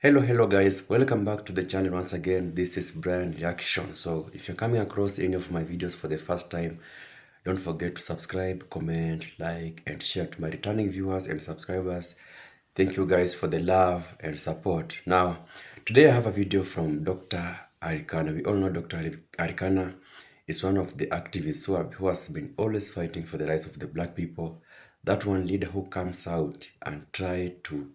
Hello guys, welcome back to the channel once again. This is Brian Reaction. So if you're coming across any of my videos for the first time, don't forget to subscribe, comment, like and share to my returning viewers and subscribers. Thank you guys for the love and support. Now today I have a video from Dr. Arikana. We all know Dr. Arikana is one of the activists who has been always fighting for the rights of the black people. That one leader who comes out and try to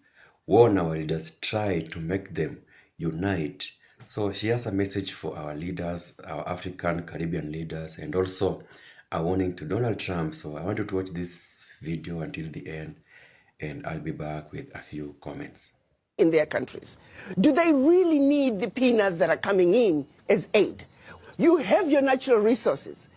warn our leaders, try to make them unite. So she has a message for our leaders, our African, Caribbean leaders, and also a warning to Donald Trump. So I want you to watch this video until the end, and I'll be back with a few comments. In their countries, do they really need the peanuts that are coming in as aid? You have your natural resources.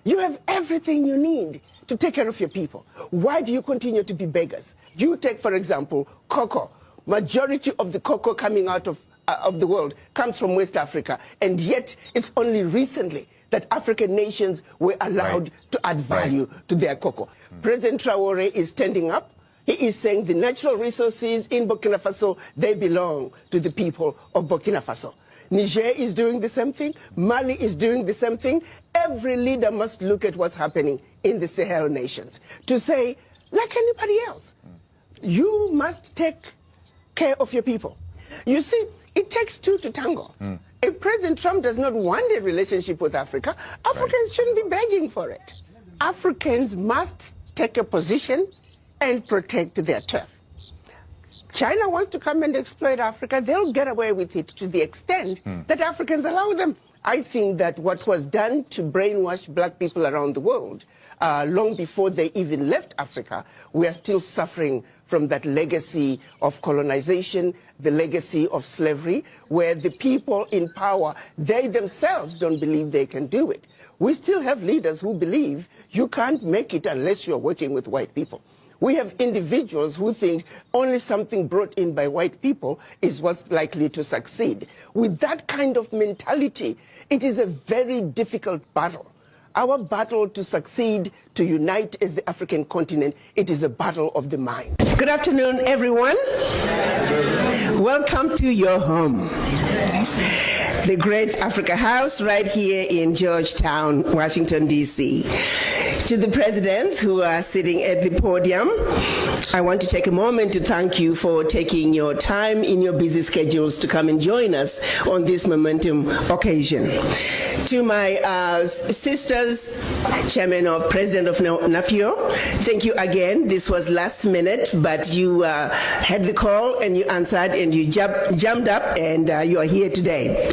You have everything you need to take care of your people. Why do you continue to be beggars? You take, for example, cocoa. Majority of the cocoa coming out of the world comes from West Africa, and yet it's only recently that African nations were allowed to add value to their cocoa. President Traore is standing up. He is saying the natural resources in Burkina Faso, they belong to the people of Burkina Faso. Niger is doing the same thing. Mali is doing the same thing. Every leader must look at what's happening in the Sahel nations to say, like anybody else, you must take care of your people. You see, it takes two to tango. If President Trump does not want a relationship with Africa, Africans shouldn't be begging for it. Africans must take a position and protect their turf. China wants to come and exploit Africa, they'll get away with it to the extent that Africans allow them. I think that what was done to brainwash black people around the world, long before they even left Africa, we are still suffering from that legacy of colonization, the legacy of slavery, where the people in power, they themselves don't believe they can do it. We still have leaders who believe you can't make it unless you're working with white people. We have individuals who think only something brought in by white people is what's likely to succeed. With that kind of mentality, it is a very difficult battle. Our battle to succeed, to unite as the African continent, it is a battle of the mind. Good afternoon, everyone. Welcome to your home. The Great Africa House right here in Georgetown, Washington, D.C. To the presidents who are sitting at the podium, I want to take a moment to thank you for taking your time in your busy schedules to come and join us on this momentum occasion. To my sisters, Chairman of President of NAFIO, thank you again. This was last minute, but you had the call and you answered and you jumped up and you are here today.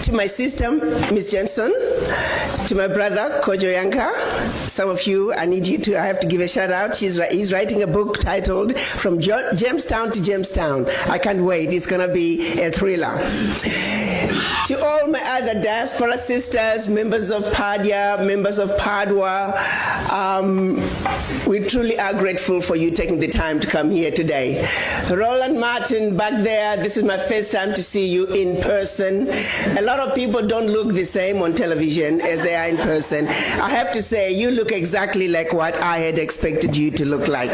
To my sister, Ms. Jensen, to my brother, Kojo Yanka, some of you, I have to give a shout out. He's writing a book titled From Jamestown to Jamestown. I can't wait, it's gonna be a thriller. To all my other diaspora sisters, members of PADIA, members of PADWA, we truly are grateful for you taking the time to come here today. Roland Martin back there, this is my first time to see you in person. A lot of people don't look the same on television as they are in person. I have to say, you look exactly like what I had expected you to look like.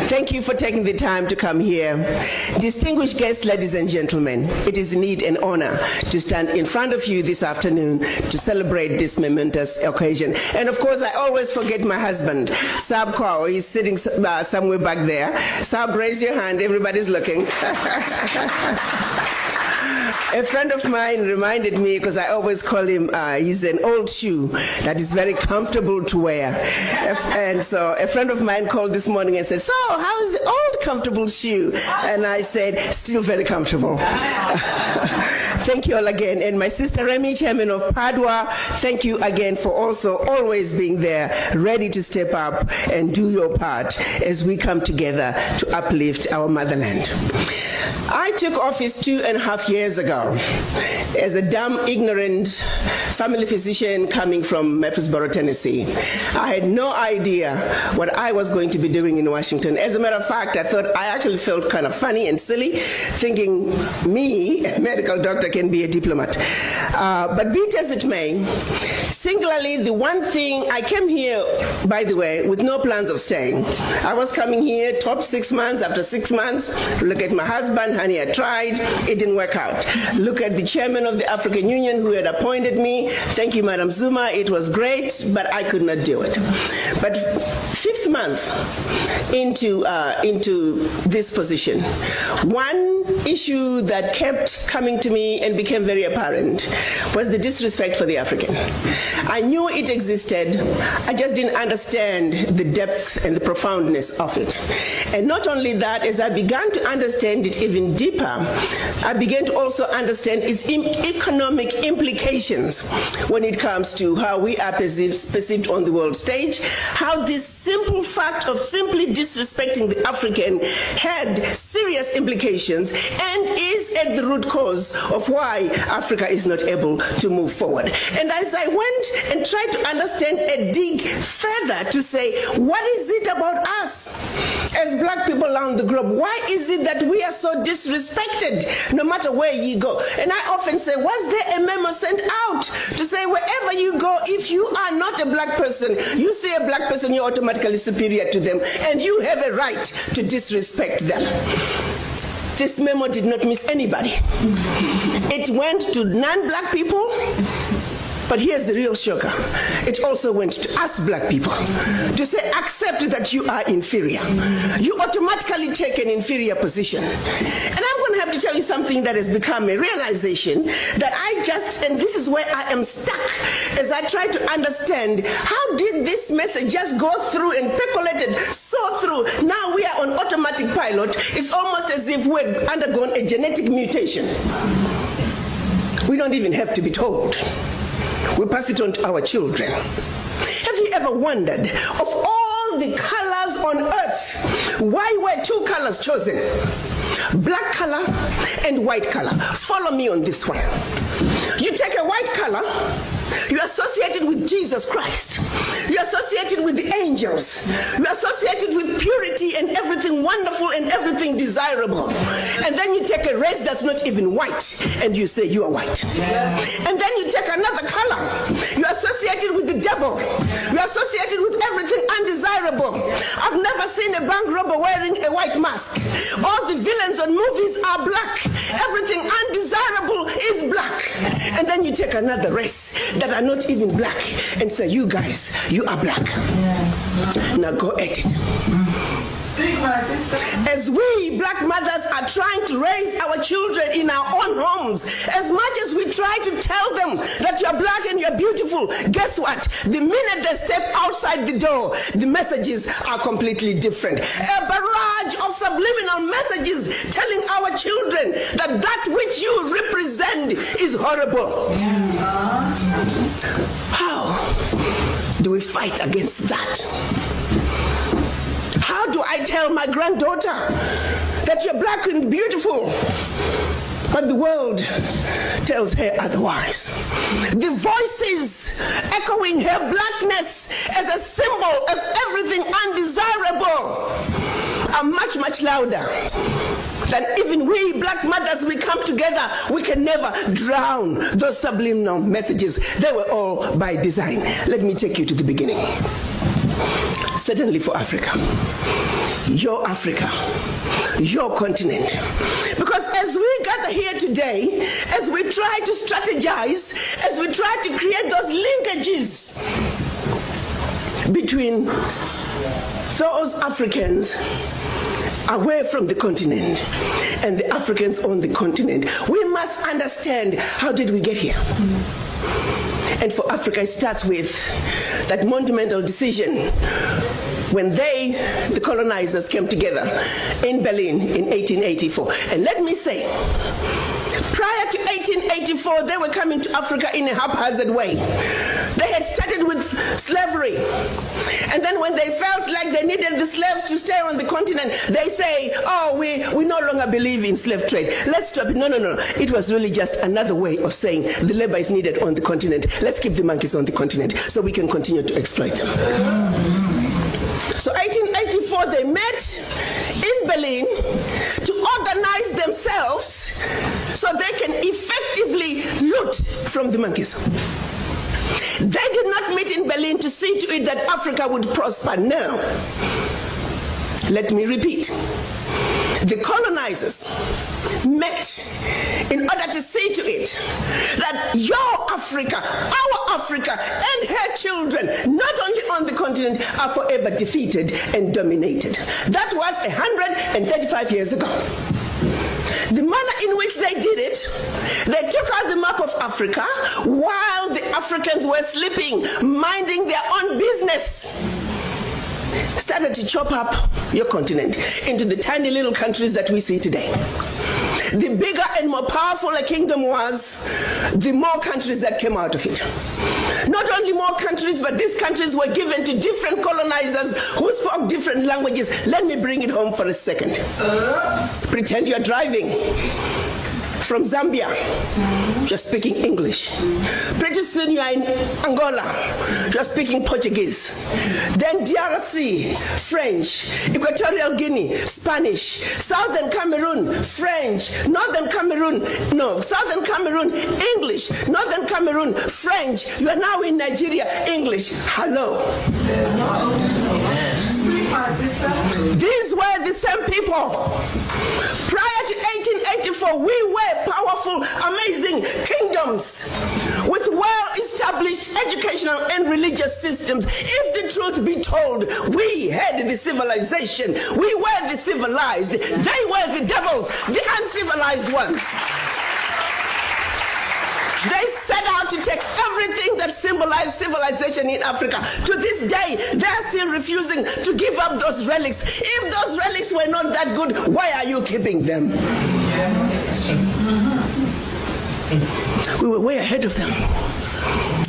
Thank you for taking the time to come here. Distinguished guests, ladies and gentlemen, it is indeed an honor to stand in front of you this afternoon to celebrate this momentous occasion. And of course, I always forget my husband, Sab Kwao. He's sitting somewhere back there. Sab, raise your hand. Everybody's looking. A friend of mine reminded me, because I always call him, he's an old shoe that is very comfortable to wear. And so a friend of mine called this morning and said, so how is the old comfortable shoe? And I said, still very comfortable. Thank you all again. And my sister Remy, Chairman of PADWA, thank you again for also always being there, ready to step up and do your part as we come together to uplift our motherland. I took office 2.5 years ago as a dumb, ignorant family physician coming from Murfreesboro, Tennessee. I had no idea what I was going to be doing in Washington. As a matter of fact, I actually felt kind of funny and silly, thinking me, a medical doctor, can be a diplomat. But be it as it may, singularly, the one thing, I came here, by the way, with no plans of staying. I was coming here, top 6 months. After 6 months, look at my husband, honey, I tried, it didn't work out. Look at the chairman of the African Union who had appointed me. Thank you, Madam Zuma, it was great, but I could not do it. But 5th month into this position, one issue that kept coming to me and became very apparent was the disrespect for the African. I knew it existed, I just didn't understand the depth and the profoundness of it. And not only that, as I began to understand it even deeper, I began to also understand its economic implications when it comes to how we are perceived on the world stage, how this simple fact of simply disrespecting the African had serious implications and is at the root cause of why Africa is not able to move forward. And as I went and tried to understand and dig further to say, what is it about us as black people around the globe? Why is it that we are so disrespected no matter where you go? And I often say, was there a memo sent out to say wherever you go, if you are not a black person, you see a black person, you're automatically superior to them, and you have a right to disrespect them? This memo did not miss anybody. It went to non-black people, but here's the real shocker. It also went to us black people to say, accept that you are inferior. You automatically take an inferior position. And I'm going to have to tell you something that has become a realization that and this is where I am stuck as I try to understand, how did this message just go through and percolated so through? Now we are on automatic pilot. It's almost as if we've undergone a genetic mutation. We don't even have to be told. We pass it on to our children. Have you ever wondered, of all the colors on earth, why were 2 colors chosen? Black color and white color. Follow me on this one. You take a white color, you associate it with Jesus Christ. You associate it with the angels. You associate it with purity and everything wonderful and everything desirable. And then you take a race that's not even white and you say you are white. Yes. And then you take another color. You associate it with the devil. You associate it with everything undesirable. I've never seen a bank robber wearing a white mask. All the villains on movies are black. Everything undesirable is black. And then you take another race that are not even black and say, you guys, you are black. Yeah. Now go at it. Speak, my sister. As we black mothers are trying to raise our children in our own homes, as much as we try to tell them that you're black and you're beautiful, guess what? The minute they step outside the door, the messages are completely different. A barrage of subliminal messages telling our children that that which you represent is horrible. Yeah. How do we fight against that? How do I tell my granddaughter that you're black and beautiful, but the world tells her otherwise? The voices echoing her blackness as a symbol of everything undesirable are much, much louder than even we black mothers. We come together, we can never drown those subliminal messages. They were all by design. Let me take you to the beginning. Certainly for Africa, your continent. Because as we gather here today, as we try to strategize, as we try to create those linkages between those Africans away from the continent and the Africans on the continent, we must understand, how did we get here? And for Africa, it starts with that monumental decision when the colonizers came together in Berlin in 1884. And let me say, prior to 1884, they were coming to Africa in a haphazard way. They had started with slavery. And then when they felt like they needed the slaves to stay on the continent, they say, oh, we no longer believe in slave trade. Let's stop it. No. It was really just another way of saying the labor is needed on the continent. Let's keep the monkeys on the continent so we can continue to exploit them. So 1884, they met in Berlin to organize themselves so they can effectively loot from the monkeys. They did not meet in Berlin to see to it that Africa would prosper. No. Let me repeat. The colonizers met in order to see to it that your Africa, our Africa, and her children, not only on the continent, are forever defeated and dominated. That was 135 years ago. The manner in which they did it, they took out the map of Africa while the Africans were sleeping, minding their own business. Started to chop up your continent into the tiny little countries that we see today. The bigger and more powerful a kingdom was, the more countries that came out of it. Not only more countries, but these countries were given to different colonizers who spoke different languages. Let me bring it home for a second. Pretend you're driving from Zambia, you're speaking English. Pretty soon you're in Angola, you're speaking Portuguese. Then DRC, French. Equatorial Guinea, Spanish. Southern Cameroon, French. Northern Cameroon, Southern Cameroon, English. Northern Cameroon, French. You're now in Nigeria, English. Hello. These were the same people. Prior to 1884, we were powerful, amazing kingdoms with well-established educational and religious systems. If the truth be told, we had the civilization. We were the civilized. They were the devils, the uncivilized ones. They set out to take everything that symbolized civilization in Africa. To this day, they're still refusing to give up those relics. If those relics were not that good, why are you keeping them? We were way ahead of them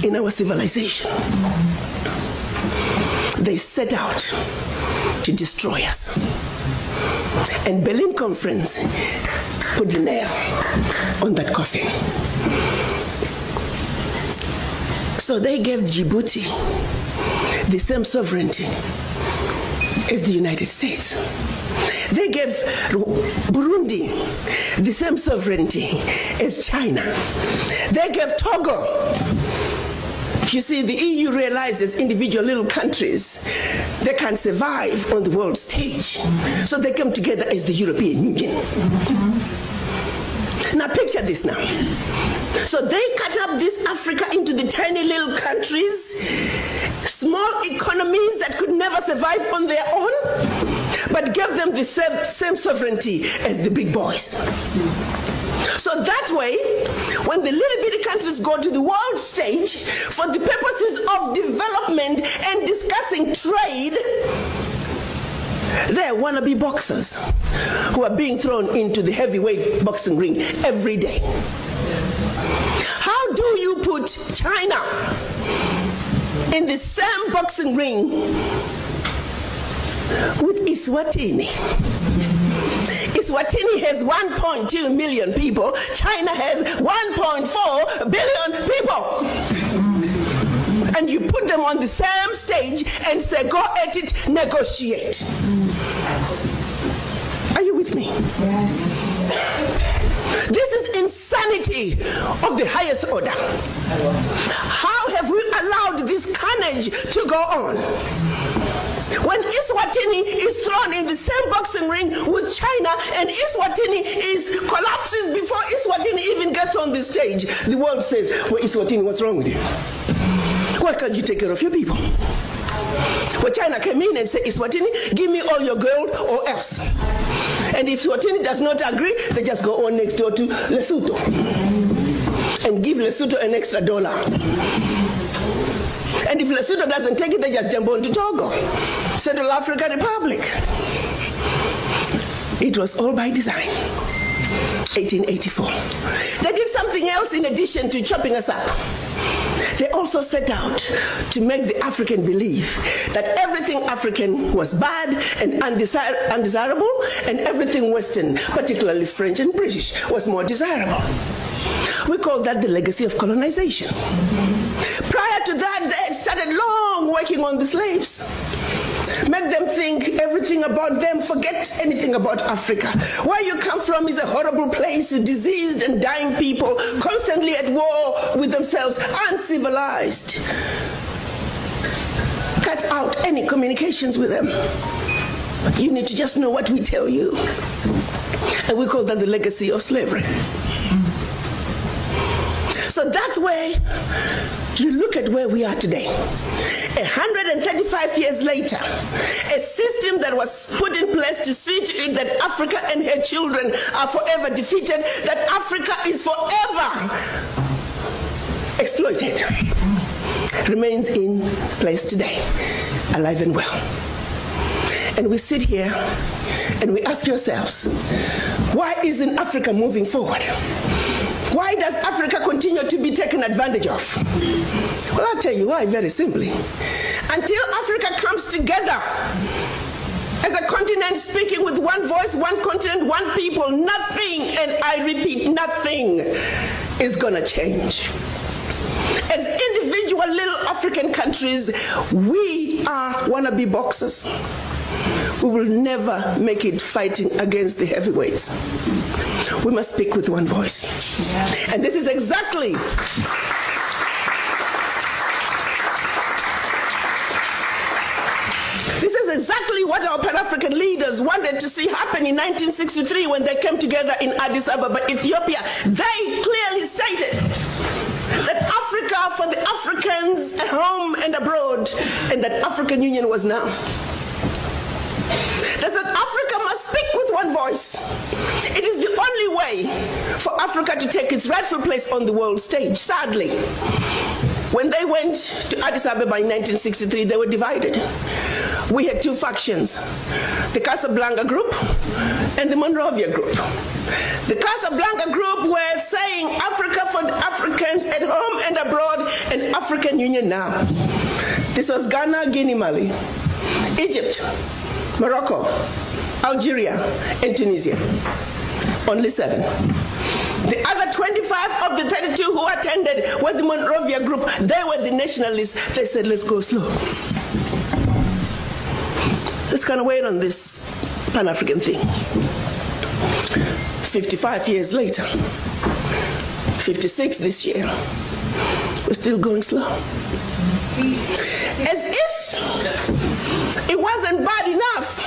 in our civilization. They set out to destroy us. And Berlin Conference put the nail on that coffin. So they gave Djibouti the same sovereignty as the United States. They gave Burundi the same sovereignty as China. They gave Togo. You see, the EU realizes individual little countries, they can't survive on the world stage. So they come together as the European Union. Now picture this now. So they cut up this Africa into the tiny little countries, small economies that could never survive on their own, but gave them the same sovereignty as the big boys. So that way, when the little bitty countries go to the world stage for the purposes of development and discussing trade, they're wannabe boxers who are being thrown into the heavyweight boxing ring every day. How do you put China in the same boxing ring with Eswatini? Eswatini has 1.2 million people. China has 1.4 billion people. And you put them on the same stage and say, go at it, negotiate. Are you with me? Yes. This is insanity of the highest order. How have we allowed this carnage to go on? When Eswatini is thrown in the same boxing ring with China and Eswatini collapses before Eswatini even gets on the stage, the world says, well, Eswatini, what's wrong with you? Why can't you take care of your people? Well, China came in and said, Eswatini, give me all your gold or else. And if Eswatini does not agree, they just go on next door to Lesotho and give Lesotho an extra $1. And if Lesotho doesn't take it, they just jump on to Togo. Central African Republic. It was all by design. 1884. They did something else in addition to chopping us up. They also set out to make the African believe that everything African was bad and undesirable, and everything Western, particularly French and British, was more desirable. We call that the legacy of colonization. Prior to that, they had started long working on the slaves. Make them think everything about them, forget anything about Africa. Where you come from is a horrible place, diseased and dying people, constantly at war with themselves, uncivilized. Cut out any communications with them. You need to just know what we tell you. And we call that the legacy of slavery. So that's where you look at where we are today. 135 years later, a system that was put in place to see to it that Africa and her children are forever defeated, that Africa is forever exploited, remains in place today, alive and well. And we sit here and we ask ourselves, why isn't Africa moving forward? Why does Africa continue to be taken advantage of? Well, I'll tell you why, very simply. Until Africa comes together as a continent speaking with one voice, one continent, one people, nothing, and I repeat, nothing is gonna change. As individual little African countries, we are wannabe boxers. We will never make it fighting against the heavyweights. We must speak with one voice. Yeah. And this is exactly what our Pan-African leaders wanted to see happen in 1963 when they came together in Addis Ababa, Ethiopia. They clearly stated that Africa for the Africans at home and abroad, and that African Union was now. They said Africa must speak with one voice. It is the only way for Africa to take its rightful place on the world stage. Sadly, when they went to Addis Ababa in 1963, they were divided. We had two factions, the Casablanca group and the Monrovia group. The Casablanca group were saying Africa for the Africans at home and abroad, and African Union now. This was Ghana, Guinea, Mali, Egypt, Morocco, Algeria, and Tunisia. Only 7. The other 25 of the 32 who attended were the Monrovia group. They were the nationalists. They said, let's go slow. Let's kind of wait on this Pan-African thing. 55 years later, 56 this year, we're still going slow. As if it wasn't bad enough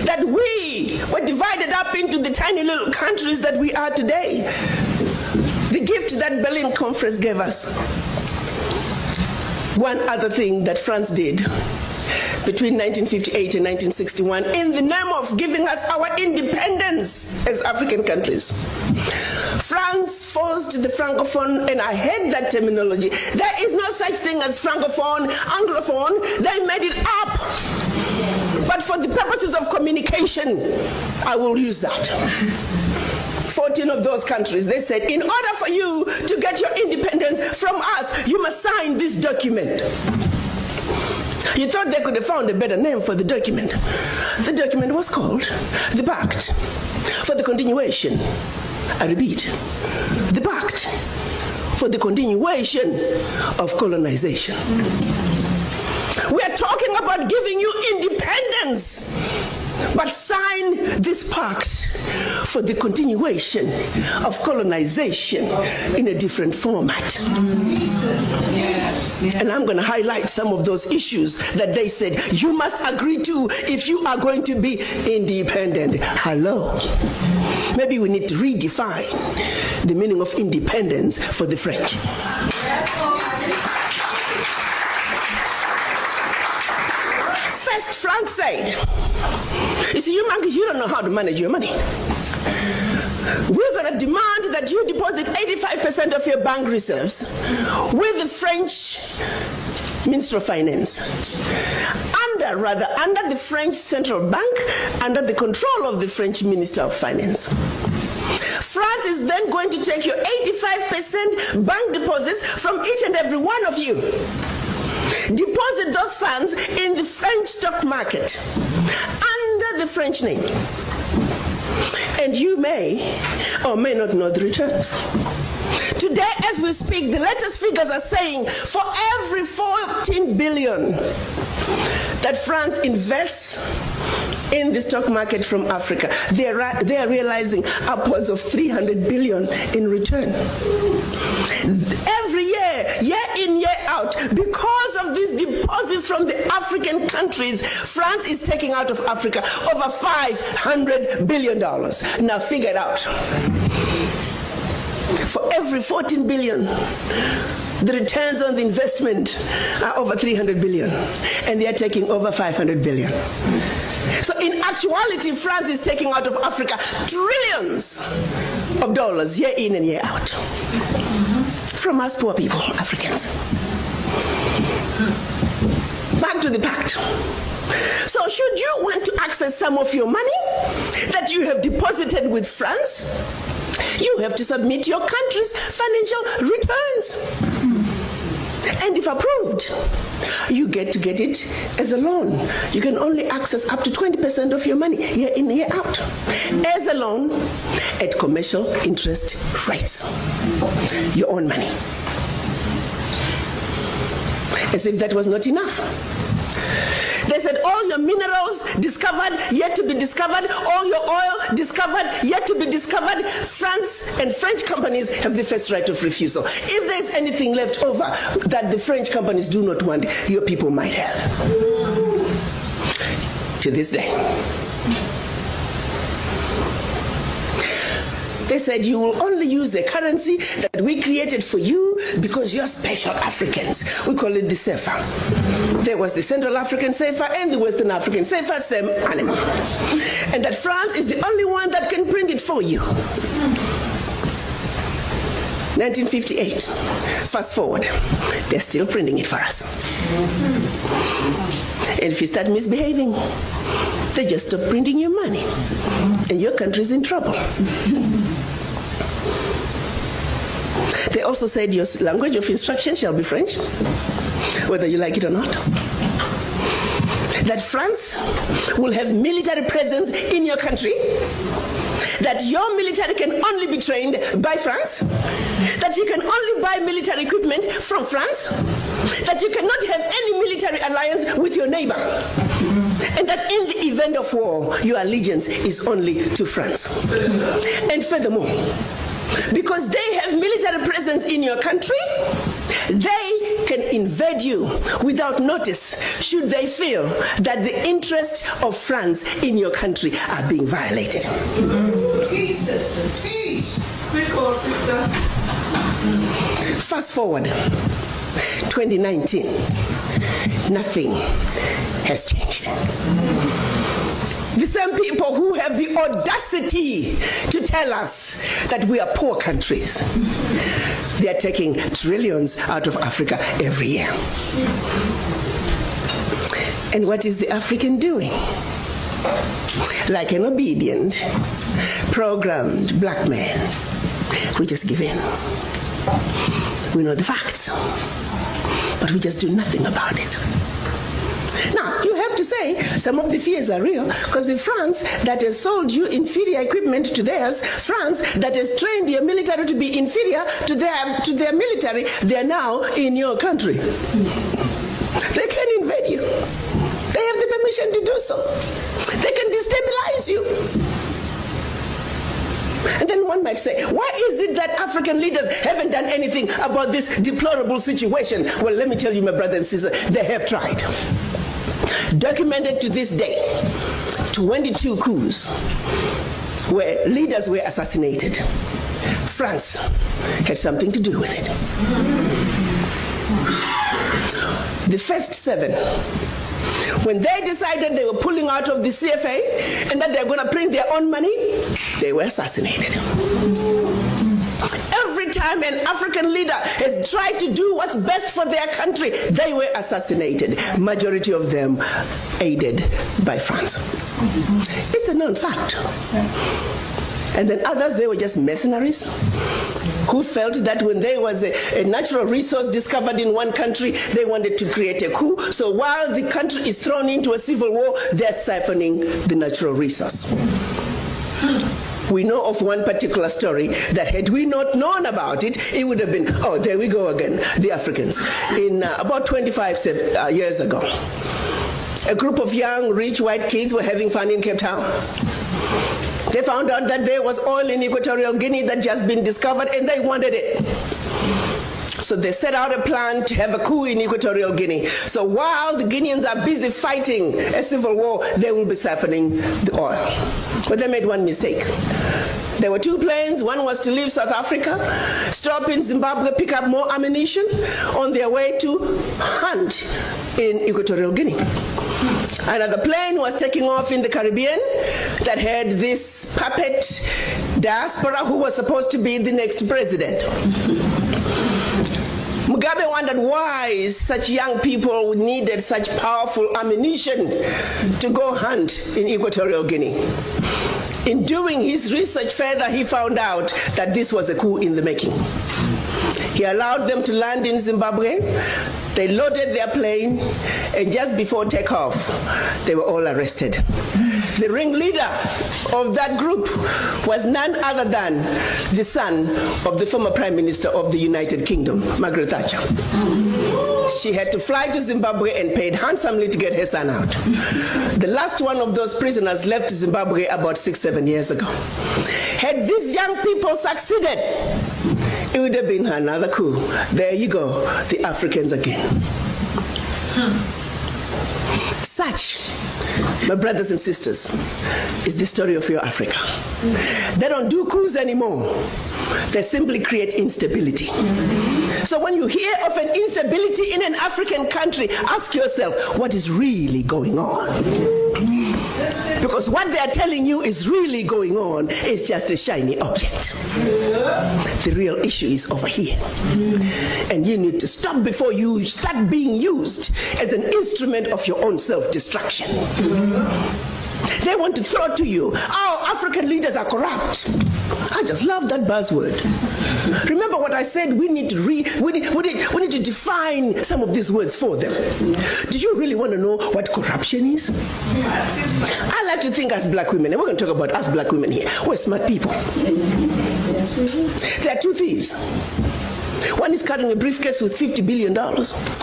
that we were divided up into the tiny little countries that we are today. The gift that Berlin Conference gave us. One other thing that France did between 1958 and 1961 in the name of giving us our independence as African countries. France forced the Francophone, and I hate that terminology. There is no such thing as Francophone, Anglophone. They made it up. But for the purposes of communication, I will use that. 14 of those countries, they said, in order for you to get your independence from us, you must sign this document. You thought they could have found a better name for the document. The document was called the Pact for the Continuation. I repeat, the Pact for the Continuation of Colonization. We are talking about giving you independence, but sign this pact for the continuation of colonization in a different format. And I'm going to highlight some of those issues that they said you must agree to if you are going to be independent. Hello. Maybe we need to redefine the meaning of independence for the French. First, France said, you see, you monkeys, you don't know how to manage your money. We're going to demand that you deposit 85% of your bank reserves with the French Minister of Finance. And under the French Central Bank, under the control of the French Minister of Finance. France is then going to take your 85% bank deposits from each and every one of you. Deposit those funds in the French stock market under the French name. And you may or may not know the returns. Today, as we speak, the latest figures are saying for every 14 billion that France invests in the stock market from Africa, they are realizing upwards of 300 billion in return. Every year, year in, year out, because of these deposits from the African countries, France is taking out of Africa over $500 billion. Now figure it out. For every 14 billion, the returns on the investment are over 300 billion, and they are taking over 500 billion. So in actuality, France is taking out of Africa trillions of dollars year in and year out from us poor people, Africans. Back to the pact. So should you want to access some of your money that you have deposited with France, you have to submit your country's financial returns. And if approved, you get to get it as a loan. You can only access up to 20% of your money year in, year out as a loan at commercial interest rates. Your own money. As if that was not enough. They said all your minerals discovered, yet to be discovered, all your oil discovered, yet to be discovered. France and French companies have the first right of refusal. If there's anything left over that the French companies do not want, your people might have. To this day. They said you will only use the currency that we created for you because you're special Africans. We call it the CFA. There was the Central African CFA and the Western African CFA, same animal. And that France is the only one that can print it for you. 1958. Fast forward. They're still printing it for us. And if you start misbehaving, they just stop printing your money. And your country's in trouble. They also said your language of instruction shall be French, whether you like it or not. That France will have military presence in your country, that your military can only be trained by France, that you can only buy military equipment from France, that you cannot have any military alliance with your neighbor, and that in the event of war, your allegiance is only to France. And furthermore, because they have military presence in your country, they can invade you without notice should they feel that the interests of France in your country are being violated. Teach, sister, teach. Speak on, sister. Fast forward, 2019, nothing has changed. The same people who have the audacity to tell us that we are poor countries, they are taking trillions out of Africa every year. And what is the African doing? Like an obedient, programmed black man, we just give in. We know the facts, but we just do nothing about it. Now, you have to say some of the fears are real, because the France that has sold you inferior equipment to theirs, France that has trained your military to be inferior to their military, they are now in your country. They can invade you. They have the permission to do so. They can destabilize you. And then one might say, why is it that African leaders haven't done anything about this deplorable situation? Well, let me tell you, my brother and sister, they have tried. Documented to this day, 22 coups where leaders were assassinated. France had something to do with it. The first 7, when they decided they were pulling out of the CFA and that they're going to print their own money, they were assassinated. Every time an African leader has tried to do what's best for their country, they were assassinated. Majority of them aided by France. It's a known fact. And then others, they were just mercenaries who felt that when there was a natural resource discovered in one country, they wanted to create a coup. So while the country is thrown into a civil war, they're siphoning the natural resource. We know of one particular story that had we not known about it, it would have been, oh, there we go again, the Africans. In about 25 years ago, a group of young, rich white kids were having fun in Cape Town. They found out that there was oil in Equatorial Guinea that just been discovered, and they wanted it. So they set out a plan to have a coup in Equatorial Guinea. So while the Guineans are busy fighting a civil war, they will be siphoning the oil. But they made one mistake. There were two planes. One was to leave South Africa, stop in Zimbabwe, pick up more ammunition on their way to hunt in Equatorial Guinea. Another plane was taking off in the Caribbean that had this puppet diaspora who was supposed to be the next president. Mugabe wondered why such young people needed such powerful ammunition to go hunt in Equatorial Guinea. In doing his research further, he found out that this was a coup in the making. He allowed them to land in Zimbabwe. They loaded their plane, and just before takeoff, they were all arrested. The ringleader of that group was none other than the son of the former Prime Minister of the United Kingdom, Margaret Thatcher. She had to fly to Zimbabwe and paid handsomely to get her son out. The last one of those prisoners left Zimbabwe about 6-7 years ago. Had these young people succeeded, it would have been another coup. There you go, the Africans again. Such, my brothers and sisters, is the story of your Africa. They don't do coups anymore. They simply create instability. So when you hear of an instability in an African country, ask yourself, what is really going on? Because what they are telling you is really going on is just a shiny object. The real issue is over here. And you need to stop before you start being used as an instrument of your own self-destruction. They want to throw to you, our African leaders are corrupt. I just love that buzzword. Remember what I said, we need to define some of these words for them. Do you really want to know what corruption is? I like to think as black women, and we're going to talk about us black women here. We're smart people. There are two thieves. One is carrying a briefcase with $50 billion,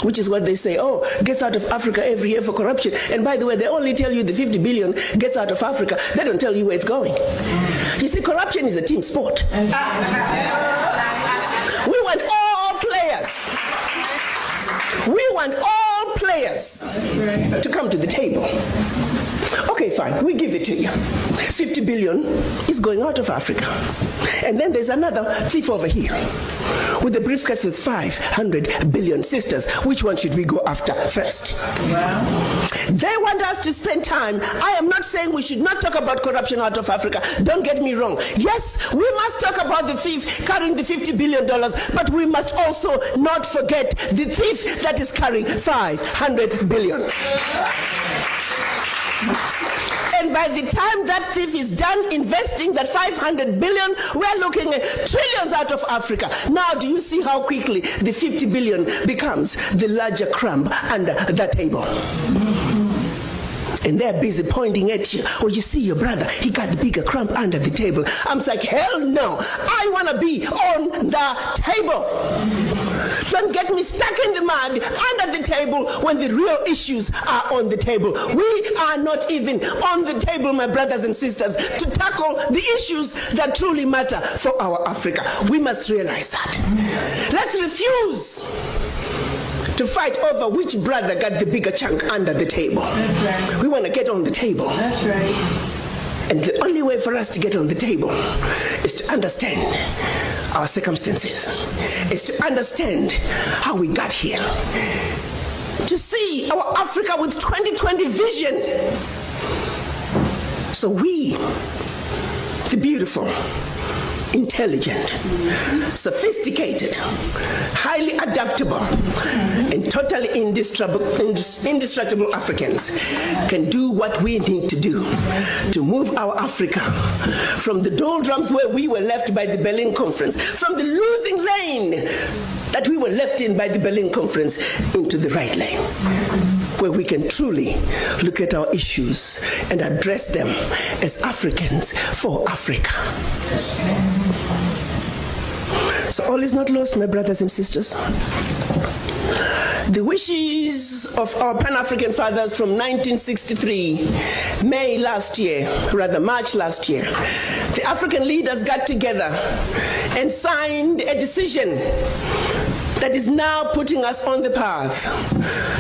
which is what they say, oh, gets out of Africa every year for corruption. And by the way, they only tell you the 50 billion gets out of Africa. They don't tell you where it's going. You see, corruption is a team sport. We want all players. We want all players to come to the table. Okay, fine, we give it to you. 50 billion is going out of Africa. And then there's another thief over here with a briefcase with 500 billion sisters. Which one should we go after first? Wow. They want us to spend time. I am not saying we should not talk about corruption out of Africa. Don't get me wrong. Yes, we must talk about the thief carrying the $50 billion, but we must also not forget the thief that is carrying 500 billion. And by the time that thief is done investing that 500 billion, we're looking at trillions out of Africa. Now, do you see how quickly the 50 billion becomes the larger crumb under the table? And they're busy pointing at you. Oh, you see your brother, he got the bigger crumb under the table. I'm like, hell no, I want to be on the table. Don't get me stuck in the mud under the table when the real issues are on the table. We are not even on the table, my brothers and sisters, to tackle the issues that truly matter for our Africa. We must realize that. Let's refuse to fight over which brother got the bigger chunk under the table. That's right. We want to get on the table. That's right. And the only way for us to get on the table is to understand our circumstances, is to understand how we got here, to see our Africa with 2020 vision. So we, the beautiful, intelligent, sophisticated, highly adaptable, and totally indestructible Africans can do what we need to do to move our Africa from the doldrums where we were left by the Berlin Conference, from the losing lane that we were left in by the Berlin Conference, into the right lane, where we can truly look at our issues and address them as Africans for Africa. So all is not lost, my brothers and sisters. The wishes of our Pan-African fathers from 1963, March last year, the African leaders got together and signed a decision that is now putting us on the path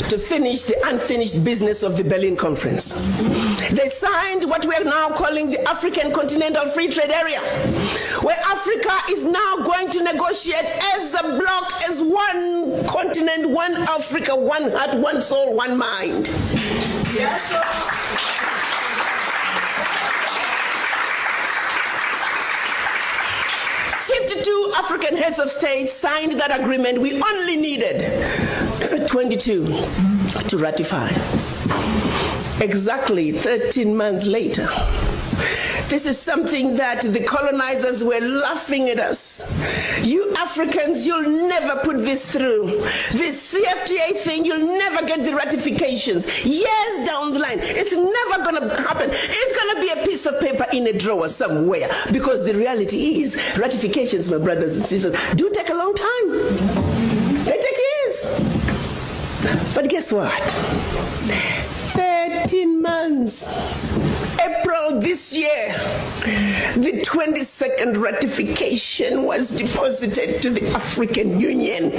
to finish the unfinished business of the Berlin Conference. They signed what we are now calling the African Continental Free Trade Area, where Africa is now going to negotiate as a bloc, as one continent, one Africa, one heart, one soul, one mind. Yes, sir. 52 African heads of state signed that agreement. We only needed 22 to ratify. Exactly 13 months later. This is something that the colonizers were laughing at us. You Africans, you'll never put this through. This CFTA thing, you'll never get the ratifications. Years down the line, it's never going to happen. It's going to be a piece of paper in a drawer somewhere. Because the reality is, ratifications, my brothers and sisters, do take a long time. They take years. But guess what? 13 months. April this year, the 22nd ratification was deposited to the African Union.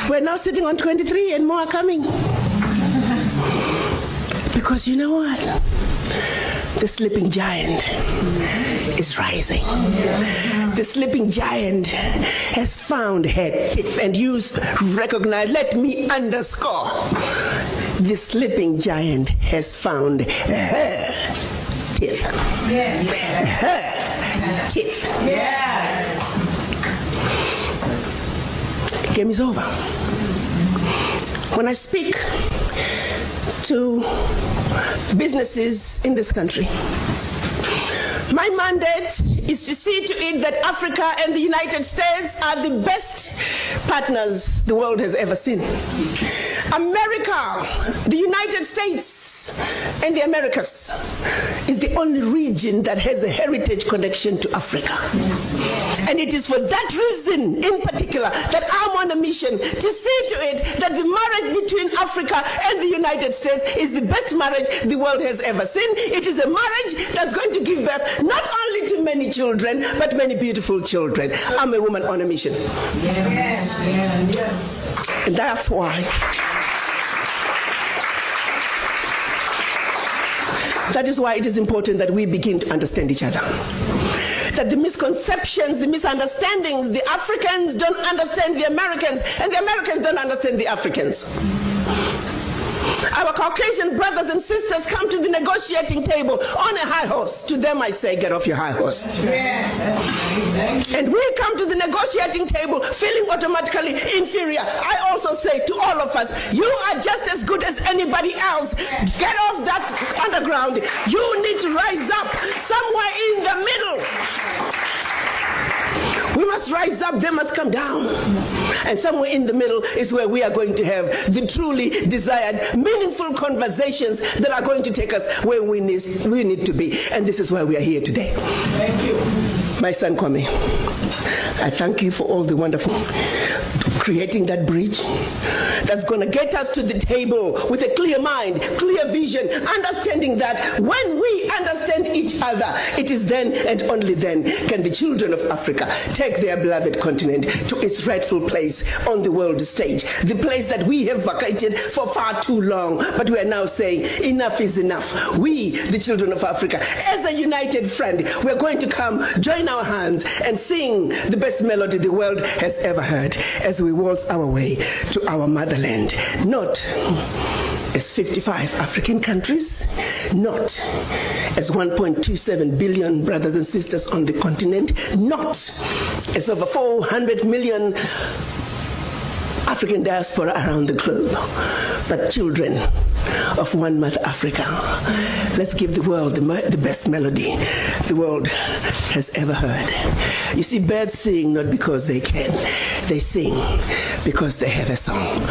We're now sitting on 23 and more are coming. Because you know what? The sleeping giant is rising. The sleeping giant has found her teeth, and you recognize, let me underscore, the sleeping giant has found her teeth. Yes. Her teeth. Yes. The game is over. When I speak to businesses in this country, my mandate is to see to it that Africa and the United States are the best partners the world has ever seen. America, the United States, and the Americas is the only region that has a heritage connection to Africa. And it is for that reason, in particular, that I'm on a mission to see to it that the marriage between Africa and the United States is the best marriage the world has ever seen. It is a marriage that's going to give birth not only to many children, but many beautiful children. I'm a woman on a mission. Yes. Yes. And that's why. That is why it is important that we begin to understand each other. That the misconceptions, the misunderstandings, the Africans don't understand the Americans, and the Americans don't understand the Africans. Our Caucasian brothers and sisters come to the negotiating table on a high horse. To them I say, get off your high horse. Yes. And we come to the negotiating table feeling automatically inferior. I also say to all of us, you are just as good as anybody else. Get off that underground. You need to rise up somewhere in the middle. We must rise up, they must come down. And somewhere in the middle is where we are going to have the truly desired, meaningful conversations that are going to take us where we need to be. And this is why we are here today. Thank you. My son Kwame, I thank you for all the wonderful creating that bridge that's going to get us to the table with a clear mind, clear vision, understanding that when we understand each other, it is then and only then can the children of Africa take their beloved continent to its rightful place on the world stage, the place that we have vacated for far too long. But we are now saying enough is enough. We, the children of Africa, as a united front, we're going to come, join our hands and sing the best melody the world has ever heard as we waltz our way to our motherland. Not as 55 African countries, not as 1.27 billion brothers and sisters on the continent, not as over 400 million African diaspora around the globe, but children of one mother Africa. Let's give the world the best melody the world has ever heard. You see, birds sing not because they can, they sing because they have a song.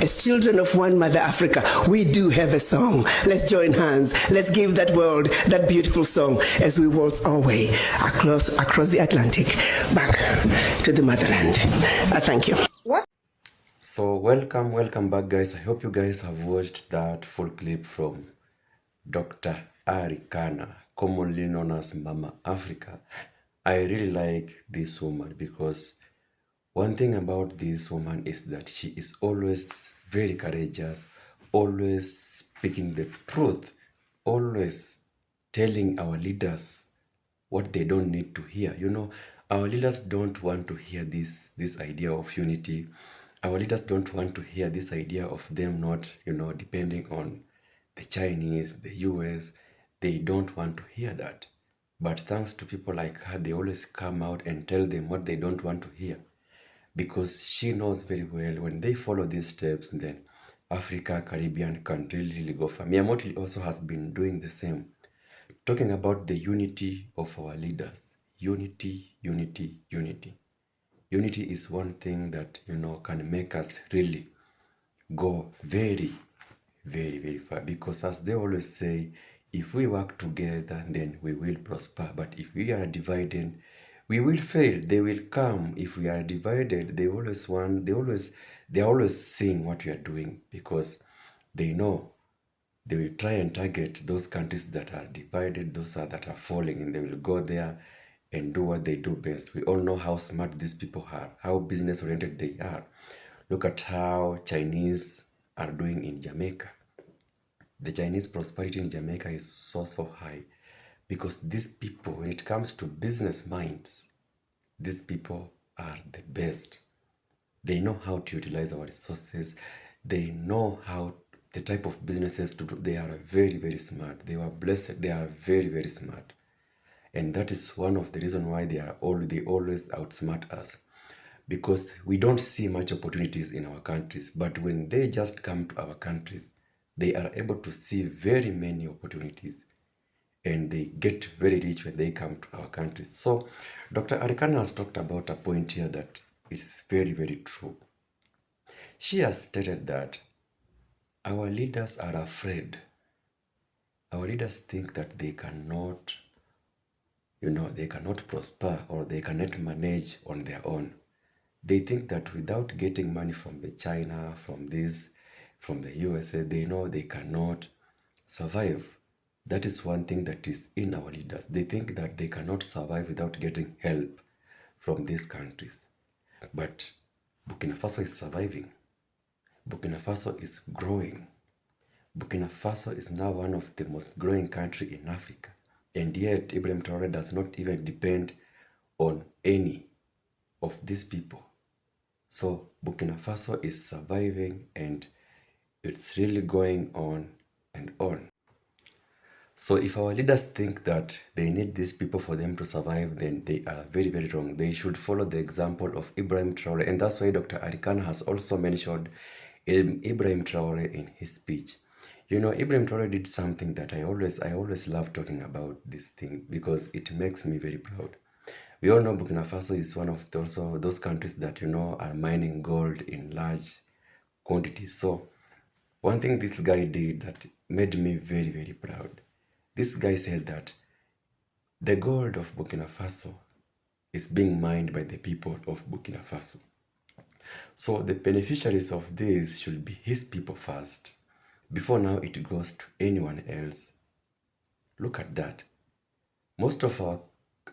As children of one mother Africa, we do have a song. Let's join hands. Let's give that world that beautiful song as we waltz our way across the Atlantic back to the motherland. Thank you. So welcome back, guys. I hope you guys have watched that full clip from Dr. Arikana, commonly known as Mama Africa. I really like this woman because one thing about this woman is that she is always very courageous, always speaking the truth, always telling our leaders what they don't need to hear. You know, our leaders don't want to hear this idea of unity. Our leaders don't want to hear this idea of them not, depending on the Chinese, the US. They don't want to hear that. But thanks to people like her, they always come out and tell them what they don't want to hear. Because she knows very well when they follow these steps, then Africa, Caribbean can really go far. Miyamoto also has been doing the same, talking about the unity of our leaders. Unity, unity, unity. Unity is one thing that, can make us really go very, very, very far. Because as they always say, if we work together, then we will prosper. But if we are divided, we will fail. They will come. If we are divided, they are always seeing what we are doing, because they know they will try and target those countries that are divided, those that are falling, and they will go there and do what they do best. We all know how smart these people are, how business oriented they are. Look at how Chinese are doing in Jamaica. The Chinese prosperity in Jamaica is so high because these people, when it comes to business minds, these people are the best. They know how to utilize our resources. They know how the type of businesses to do. They are very, very smart. They were blessed. They are very, very smart. And that is one of the reasons why they always outsmart us, because we don't see much opportunities in our countries. But when they just come to our countries, they are able to see very many opportunities, and they get very rich when they come to our countries. So Dr. Arikana has talked about a point here that is very, very true. She has stated that our leaders are afraid. Our leaders think that they cannot prosper, or they cannot manage on their own. They think that without getting money from the China, from the USA, they know they cannot survive. That is one thing that is in our leaders. They think that they cannot survive without getting help from these countries. But Burkina Faso is surviving. Burkina Faso is growing. Burkina Faso is now one of the most growing countries in Africa. And yet, Ibrahim Traore does not even depend on any of these people. So Burkina Faso is surviving, and it's really going on and on. So if our leaders think that they need these people for them to survive, then they are very, very wrong. They should follow the example of Ibrahim Traore. And that's why Dr. Arikana has also mentioned Ibrahim Traore in his speech. You know, Ibrahim Traore did something that I always love talking about this thing, because it makes me very proud. We all know Burkina Faso is one of those countries that, are mining gold in large quantities. So one thing this guy did that made me very, very proud. This guy said that the gold of Burkina Faso is being mined by the people of Burkina Faso. So the beneficiaries of this should be his people first, before now it goes to anyone else. Look at that. Most of our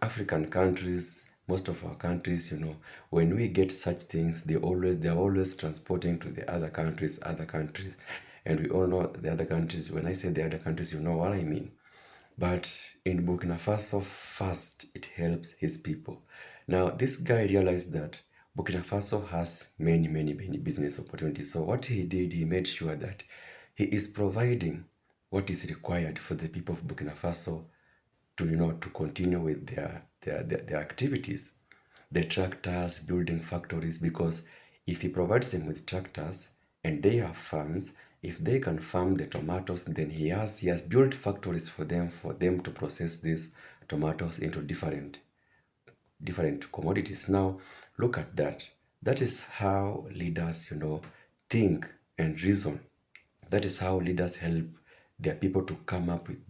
African countries, when we get such things, they're always transporting to the other countries. And we all know the other countries. When I say the other countries, you know what I mean. But in Burkina Faso, first, it helps his people. Now, this guy realized that Burkina Faso has many business opportunities. So what he did, he made sure that He is providing what is required for the people of Burkina Faso to continue with their activities. The tractors, building factories, because if he provides them with tractors and they have farms, if they can farm the tomatoes, then he has built factories for them to process these tomatoes into different commodities. Now, look at that. That is how leaders, think and reason. That is how leaders help their people to come up with,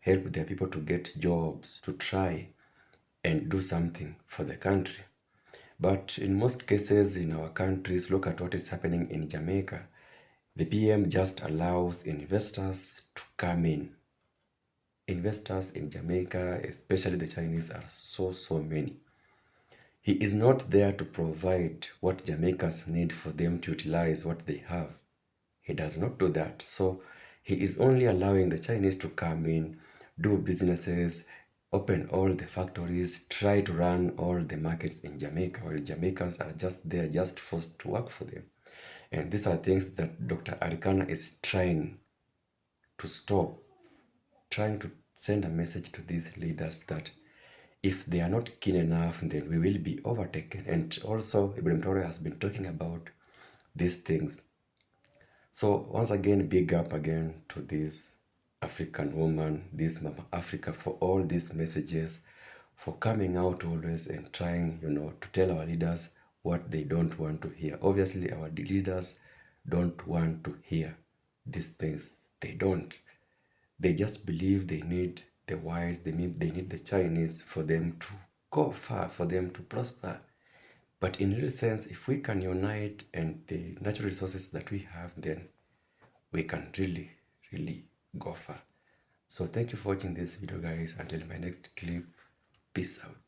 help their people to get jobs, to try and do something for the country. But in most cases in our countries, look at what is happening in Jamaica. The PM just allows investors to come in. Investors in Jamaica, especially the Chinese, are so many. He is not there to provide what Jamaicans need for them to utilize what they have. He does not do that. So he is only allowing the Chinese to come in, do businesses, open all the factories, try to run all the markets in Jamaica, while Jamaicans are just there, just forced to work for them. And these are things that Dr. Arikana is trying to stop, trying to send a message to these leaders that if they are not keen enough, then we will be overtaken. And also, Ibrahim Traore has been talking about these things. So once again, big up again to this African woman, this Mama Africa, for all these messages, for coming out always and trying, to tell our leaders what they don't want to hear. Obviously, our leaders don't want to hear these things. They don't. They just believe they need the whites, they need the Chinese for them to go far, for them to prosper. But in real sense, if we can unite and the natural resources that we have, then we can really go far. So thank you for watching this video, guys. Until my next clip, peace out.